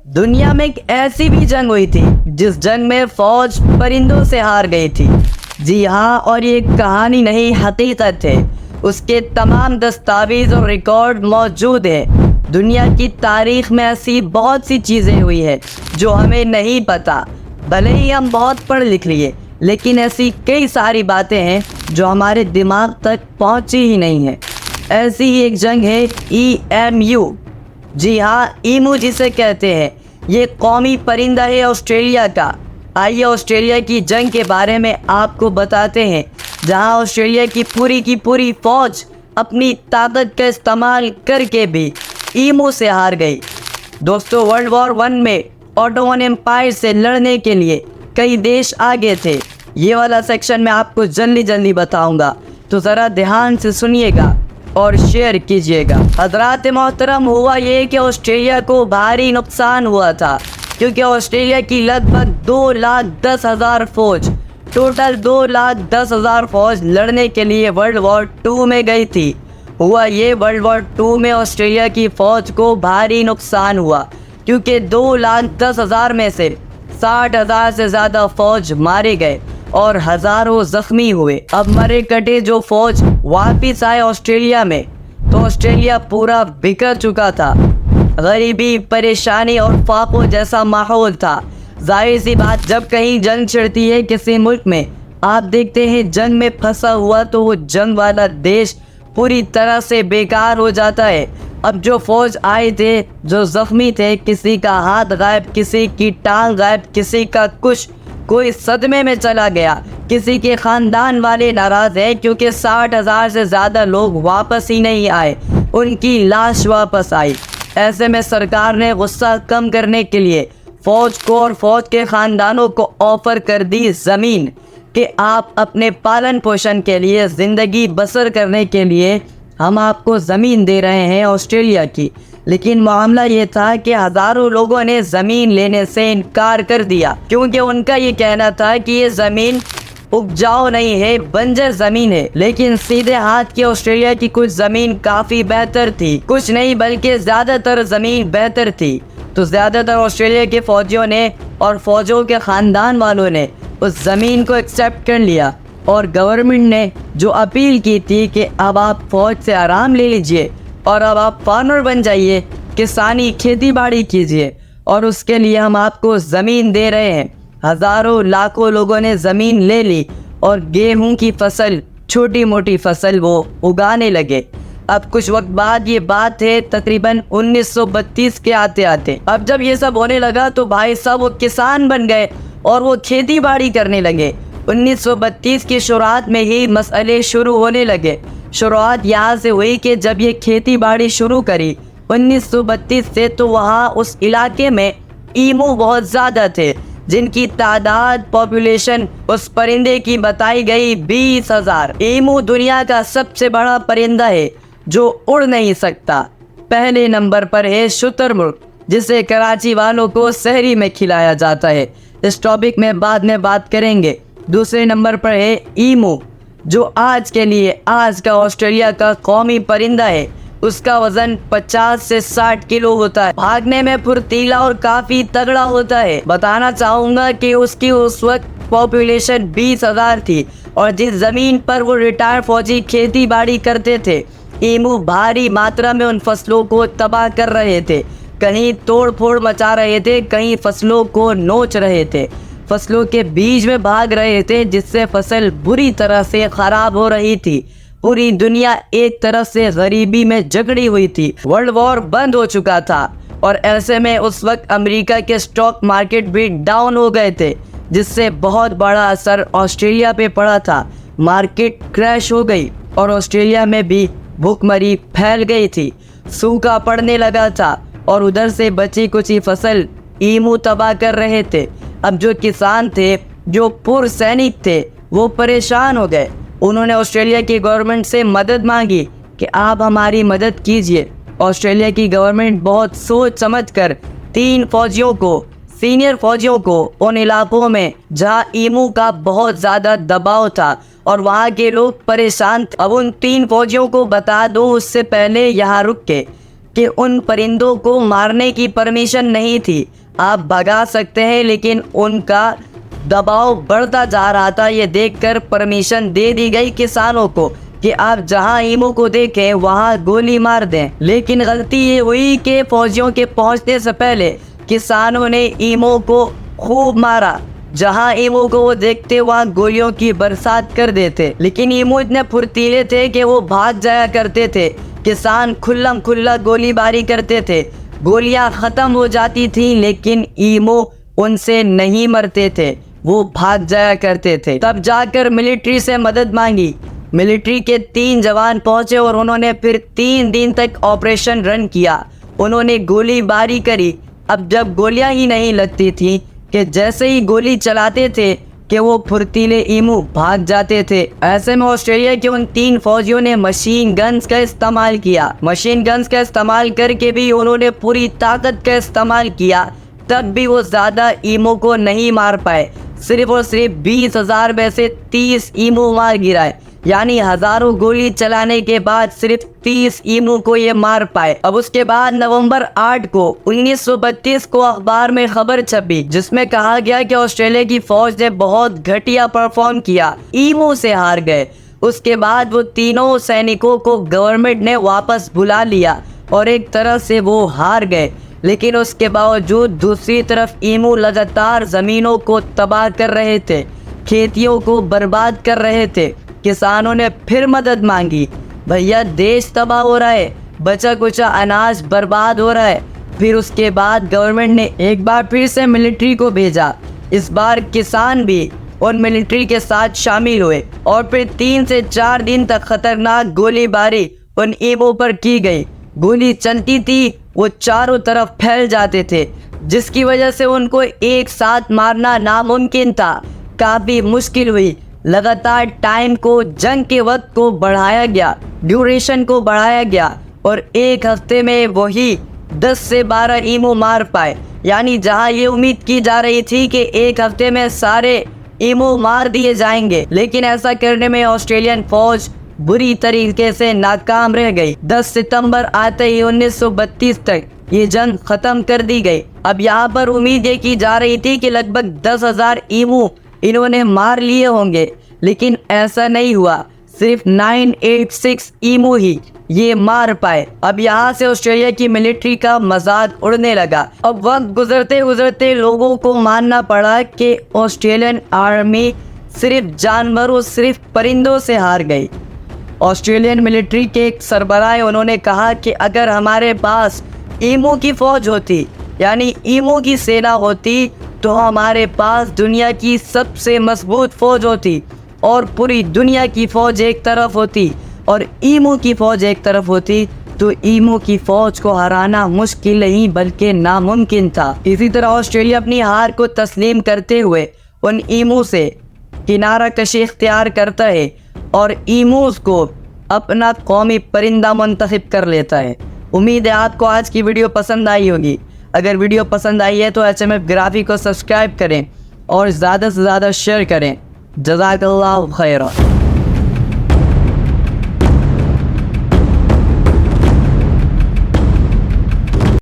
दुनिया में एक ऐसी भी जंग हुई थी जिस जंग में फौज परिंदों से हार गई थी। जी हाँ, और ये कहानी नहीं हकीकत है। उसके तमाम दस्तावेज और रिकॉर्ड मौजूद हैं। दुनिया की तारीख में ऐसी बहुत सी चीज़ें हुई है जो हमें नहीं पता। भले ही हम बहुत पढ़ लिख लिए, लेकिन ऐसी कई सारी बातें हैं जो हमारे दिमाग तक पहुंची ही नहीं है। ऐसी ही एक जंग है EMU। जी हाँ, ईमू जिसे कहते हैं। ये कौमी परिंदा है ऑस्ट्रेलिया का। आइए ऑस्ट्रेलिया की जंग के बारे में आपको बताते हैं, जहां ऑस्ट्रेलिया की पूरी फौज अपनी ताकत का इस्तेमाल करके भी ईमू से हार गई। दोस्तों, वर्ल्ड वॉर 1 में ऑटोमन एम्पायर से लड़ने के लिए कई देश आगे थे। ये वाला सेक्शन मैं आपको जल्दी बताऊंगा, तो ज़रा ध्यान से सुनिएगा और शेयर कीजिएगा। हज़रात मोहतरम, हुआ ये कि ऑस्ट्रेलिया को भारी नुकसान हुआ था, क्योंकि ऑस्ट्रेलिया की लगभग 2,10,000 फौज, टोटल 2,10,000 फौज लड़ने के लिए वर्ल्ड वॉर 2 में गई थी। हुआ ये, वर्ल्ड वॉर 2 में ऑस्ट्रेलिया की फ़ौज को भारी नुकसान हुआ, क्योंकि 2,10,000 में से 60,000 से ज़्यादा फौज मारे गए और हज़ारों ज़ख्मी हुए। अब मरे कटे जो फौज वापस आए ऑस्ट्रेलिया में, तो ऑस्ट्रेलिया पूरा बिखर चुका था। गरीबी, परेशानी और फाकों जैसा माहौल था। जाहिर सी बात, जब कहीं जंग छिड़ती है किसी मुल्क में, आप देखते हैं जंग में फंसा हुआ तो वो जंग वाला देश पूरी तरह से बेकार हो जाता है। अब जो फौज आए थे, जो ज़ख्मी थे, किसी का हाथ गायब, किसी की टांग गायब, किसी का कुछ, कोई सदमे में चला गया। किसी के ख़ानदान वाले नाराज़ हैं क्योंकि 60,000 से ज़्यादा लोग वापस ही नहीं आए, उनकी लाश वापस आई। ऐसे में सरकार ने गुस्सा कम करने के लिए फ़ौज को और फ़ौज के ख़ानदानों को ऑफ़र कर दी ज़मीन, कि आप अपने पालन पोषण के लिए, ज़िंदगी बसर करने के लिए हम आपको ज़मीन दे रहे हैं ऑस्ट्रेलिया की। लेकिन मामला ये था कि हज़ारों लोगों ने ज़मीन लेने से इनकार कर दिया, क्योंकि उनका ये कहना था कि ये ज़मीन उपजाऊ नहीं है, बंजर ज़मीन है। लेकिन सीधे हाथ की ऑस्ट्रेलिया की कुछ ज़मीन काफ़ी बेहतर थी, कुछ नहीं बल्कि ज़्यादातर ज़मीन बेहतर थी। तो ज़्यादातर ऑस्ट्रेलिया के फ़ौजियों ने और फ़ौजों के ख़ानदान वालों ने उस ज़मीन को एक्सेप्ट कर लिया, और गवर्नमेंट ने जो अपील की थी कि अब आप फ़ौज से आराम ले लीजिए और अब आप फार्मर बन जाइए, किसानी, खेती बाड़ी कीजिए, और उसके लिए हम आपको ज़मीन दे रहे हैं। हज़ारों लाखों लोगों ने ज़मीन ले ली और गेहूं की फसल, छोटी मोटी फसल वो उगाने लगे। अब कुछ वक्त बाद, ये बात है तकरीबन 1932 के आते आते, अब जब ये सब होने लगा तो भाई साहब वो किसान बन गए और वो खेती बाड़ी करने लगे। 1932 की शुरुआत में ही मसले शुरू होने लगे। शुरुआत यहाँ से हुई कि जब ये खेती बाड़ी शुरू करी 1932 से, तो वहाँ उस इलाके में ईमू बहुत ज़्यादा थे, जिनकी तादाद, पॉपुलेशन उस परिंदे की बताई गई 20,000। ईमू दुनिया का सबसे बड़ा परिंदा है जो उड़ नहीं सकता। पहले नंबर पर है शुतुरमुर्ग, जिसे कराची वालों को सहरी में खिलाया जाता है। इस टॉपिक में बाद में बात करेंगे। दूसरे नंबर पर है ईमू, जो आज के लिए, आज का ऑस्ट्रेलिया का कौमी परिंदा है। उसका वजन 50 से 60 किलो होता है, भागने में फुर्तीला और काफ़ी तगड़ा होता है। बताना चाहूँगा कि उसकी उस वक्त पॉपुलेशन 20,000 थी, और जिस ज़मीन पर वो रिटायर्ड फौजी खेती बाड़ी करते थे, ईमू भारी मात्रा में उन फसलों को तबाह कर रहे थे। कहीं तोड़ फोड़ मचा रहे थे, कहीं फसलों को नोच रहे थे, फसलों के बीज में भाग रहे थे, जिससे फसल बुरी तरह से ख़राब हो रही थी। पूरी दुनिया एक तरफ से गरीबी में जकड़ी हुई थी। वर्ल्ड वॉर बंद हो चुका था, और ऐसे में उस वक्त अमेरिका के स्टॉक मार्केट भी डाउन हो गए थे, जिससे बहुत बड़ा असर ऑस्ट्रेलिया पे पड़ा था। मार्केट क्रैश हो गई और ऑस्ट्रेलिया में भी भूखमरी फैल गई थी। सूखा पड़ने लगा था और उधर से बची कुची फसल ईमू तबाह कर रहे थे। अब जो किसान थे, जो पूर्व सैनिक थे, वो परेशान हो गए। उन्होंने ऑस्ट्रेलिया की गवर्नमेंट से मदद मांगी कि आप हमारी मदद कीजिए। ऑस्ट्रेलिया की गवर्नमेंट बहुत सोच समझकर 3 फौजियों को, सीनियर फौजियों को, उन इलाकों में जहां ईमू का बहुत ज़्यादा दबाव था और वहां के लोग परेशान थे। अब उन 3 फौजियों को बता दो, उससे पहले यहाँ रुक के कि उन परिंदों को मारने की परमिशन नहीं थी। आप भगा सकते हैं, लेकिन उनका दबाव बढ़ता जा रहा था। ये देखकर परमिशन दे दी गई किसानों को कि आप जहां ईमू को देखें वहां गोली मार दें। लेकिन गलती ये हुई कि फौजियों के पहुंचने से पहले किसानों ने ईमू को खूब मारा। जहां ईमू को वो देखते वहां गोलियों की बरसात कर देते। लेकिन ईमू इतने फुर्तीले थे कि वो भाग जाया करते थे। किसान खुल्लम खुल्ला गोलीबारी करते थे, गोलियां खत्म हो जाती थी, लेकिन ईमू उनसे नहीं मरते थे, वो भाग जाया करते थे। तब जाकर मिलिट्री से मदद मांगी। मिलिट्री के 3 जवान पहुंचे और उन्होंने फिर 3 दिन तक ऑपरेशन रन किया। उन्होंने गोलीबारी करी। अब जब गोलियां ही नहीं लगती थी कि जैसे ही गोली चलाते थे कि वो फुर्तीले ईमू भाग जाते थे। ऐसे में ऑस्ट्रेलिया के उन 3 फौजियों ने मशीन गन्स का इस्तेमाल किया। मशीन गन्स का इस्तेमाल करके भी उन्होंने पूरी ताकत का इस्तेमाल किया, तब भी वो ज़्यादा ईमू को नहीं मार पाए। सिर्फ और सिर्फ 20,000 में से 30 ईमू मार गिराए। यानी हजारों गोली चलाने के बाद सिर्फ 30 ईमू को ये मार पाए। अब उसके बाद नवंबर 8 को 1932 को अखबार में खबर छपी, जिसमें कहा गया कि ऑस्ट्रेलिया की फौज ने बहुत घटिया परफॉर्म किया, ईमू से हार गए। उसके बाद वो तीनों सैनिकों को गवर्नमेंट ने वापस बुला लिया और एक तरह से वो हार गए। लेकिन उसके बावजूद दूसरी तरफ ईमू लगातार ज़मीनों को तबाह कर रहे थे, खेतियों को बर्बाद कर रहे थे। किसानों ने फिर मदद मांगी, भैया देश तबाह हो रहा है, बचा कुचा अनाज बर्बाद हो रहा है। फिर उसके बाद गवर्नमेंट ने एक बार फिर से मिलिट्री को भेजा। इस बार किसान भी और मिलिट्री के साथ शामिल हुए और फिर 3 से 4 दिन तक खतरनाक गोलीबारी उन ईमू पर की गई। गोली चलती थी, वो चारों तरफ फैल जाते थे, जिसकी वजह से उनको एक साथ मारना नामुमकिन था। काफ़ी मुश्किल हुई। लगातार टाइम को, जंग के वक्त को बढ़ाया गया, ड्यूरेशन को बढ़ाया गया और एक हफ्ते में वही 10 से 12 ईमू मार पाए। यानी जहां ये उम्मीद की जा रही थी कि एक हफ्ते में सारे ईमू मार दिए जाएंगे, लेकिन ऐसा करने में ऑस्ट्रेलियन फौज बुरी तरीके से नाकाम रह गई। 10 सितंबर आते ही 1932 तक ये जंग खत्म कर दी गई। अब यहाँ पर उम्मीद ये की जा रही थी कि लगभग 10,000 ईमू इन्होंने मार लिए होंगे, लेकिन ऐसा नहीं हुआ। सिर्फ 986 ईमू ही ये मार पाए। अब यहाँ से ऑस्ट्रेलिया की मिलिट्री का मजाक उड़ने लगा। अब वक्त गुजरते गुजरते लोगों को मानना पड़ा कि ऑस्ट्रेलियन आर्मी सिर्फ जानवरों, सिर्फ परिंदों से हार गई। ऑस्ट्रेलियन मिलिट्री के एक सरबराह, उन्होंने कहा कि अगर हमारे पास ईमू की फौज होती, यानी ईमू की सेना होती, तो हमारे पास दुनिया की सबसे मजबूत फौज होती और पूरी दुनिया की फौज एक तरफ होती और ईमू की फौज एक तरफ होती, तो ईमू की फौज को हराना मुश्किल नहीं बल्कि नामुमकिन था। इसी तरह ऑस्ट्रेलिया अपनी हार को तस्लीम करते हुए उन ईमू से किनारा कशी इख्तियार करता है और ईमूज़ को अपना कौमी परिंदा मुंतखब कर लेता है। उम्मीद है आपको आज की वीडियो पसंद आई होगी। अगर वीडियो पसंद आई है तो HMF ग्राफी को सब्सक्राइब करें और ज़्यादा से ज़्यादा शेयर करें। जज़ाकल्लाहु खैरा।